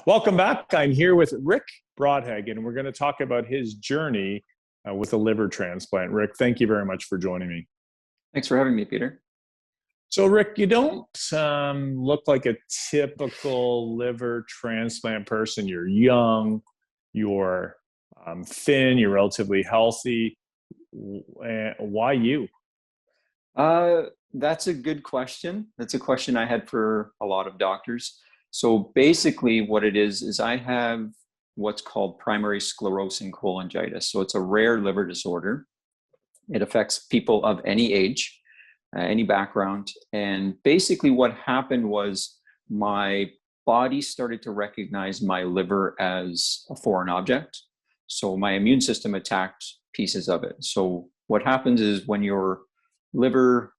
Welcome back. I'm here with Rick Brodhagen, and we're going to talk about his journey with a liver transplant. Rick, thank you very much for joining me. Thanks for having me, Peter. So, Rick, you don't look like a typical liver transplant person. You're young, you're thin, you're relatively healthy. Why you? That's a good question. That's a question I had for a lot of doctors. So basically what it is I have what's called primary sclerosing cholangitis. So it's a rare liver disorder. It affects people of any age, any background. And basically what happened was my body started to recognize my liver as a foreign object. So my immune system attacked pieces of it. So what happens is when your liver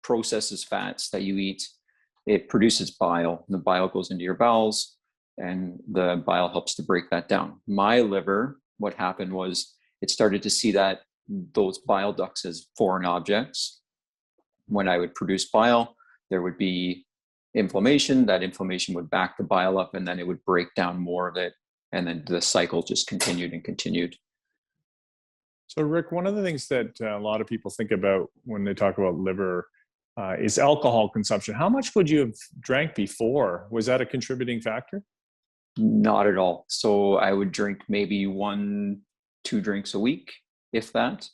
processes fats that you eat, it produces bile. The bile goes into your bowels, and the bile helps to break that down. My liver, what happened was it started to see that those bile ducts as foreign objects. When I would produce bile, there would be inflammation. That inflammation would back the bile up, and then it would break down more of it. And then the cycle just continued and continued. So, Rick, one of the things that a lot of people think about when they talk about liver is alcohol consumption. How much would you have drank before? Was that a contributing factor? Not at all. So I would drink maybe 1-2 drinks a week, if that,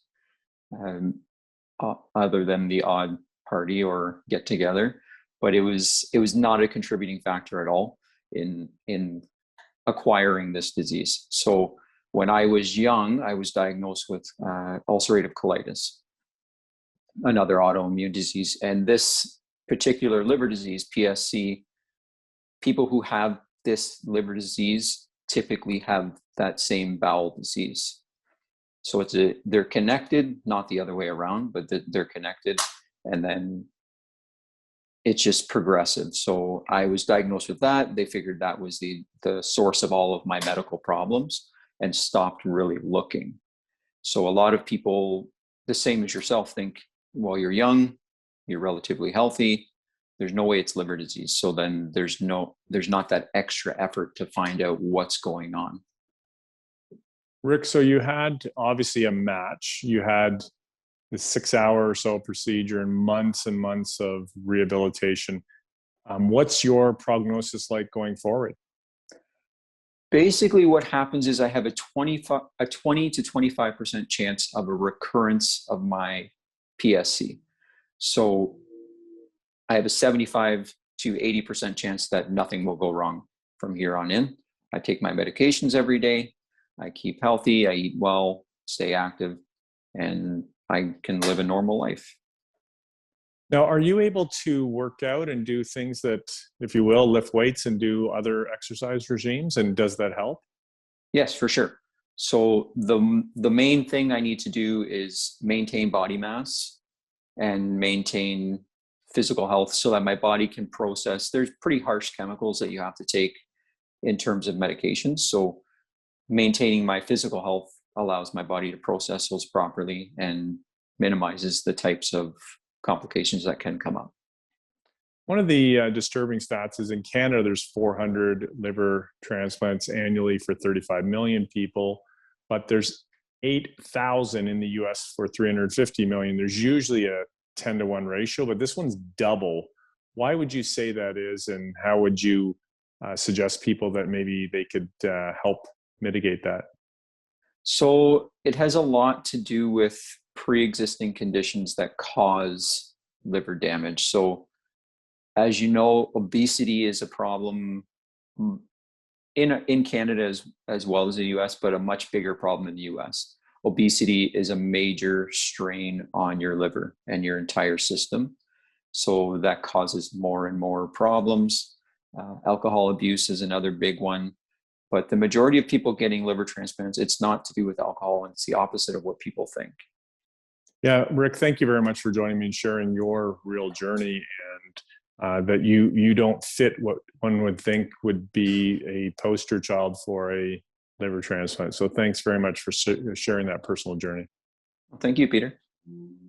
other than the odd party or get together. But it was not a contributing factor at all in acquiring this disease. So when I was young, I was diagnosed with ulcerative colitis, another autoimmune disease. And this particular liver disease, PSC, people who have this liver disease typically have that same bowel disease. So they're connected, not the other way around, but they're connected. And then it's just progressive. So I was diagnosed with that. They figured that was the source of all of my medical problems and stopped really looking. So a lot of people, the same as yourself, think, well, you're young, you're relatively healthy, there's no way it's liver disease. So then there's not that extra effort to find out what's going on. Rick, so you had obviously a match. You had the 6-hour or so procedure and months of rehabilitation. What's your prognosis like going forward? Basically, what happens is I have a 20 to 25% chance of a recurrence of my PSC. So I have a 75 to 80% chance that nothing will go wrong from here on in. I take my medications every day. I keep healthy. I eat well, stay active, and I can live a normal life. Now, are you able to work out and do things that, if you will, lift weights and do other exercise regimes? And does that help? Yes, for sure. So the main thing I need to do is maintain body mass and maintain physical health so that my body can process. There's pretty harsh chemicals that you have to take in terms of medications. So maintaining my physical health allows my body to process those properly and minimizes the types of complications that can come up. One of the disturbing stats is in Canada, there's 400 liver transplants annually for 35 million people, but there's 8,000 in the US for 350 million. There's usually a 10-to-1 ratio, but this one's double. Why would you say that is, and how would you suggest people that maybe they could help mitigate that? So it has a lot to do with pre-existing conditions that cause liver damage. So as you know, obesity is a problem in Canada as well as the US, but a much bigger problem in the US. Obesity is a major strain on your liver and your entire system. So that causes more and more problems. Alcohol abuse is another big one. But the majority of people getting liver transplants, it's not to do with alcohol, and it's the opposite of what people think. Yeah, Rick, thank you very much for joining me and sharing your real journey, and that you don't fit what one would think would be a poster child for a liver transplant. So thanks very much for sharing that personal journey. Well, thank you, Peter.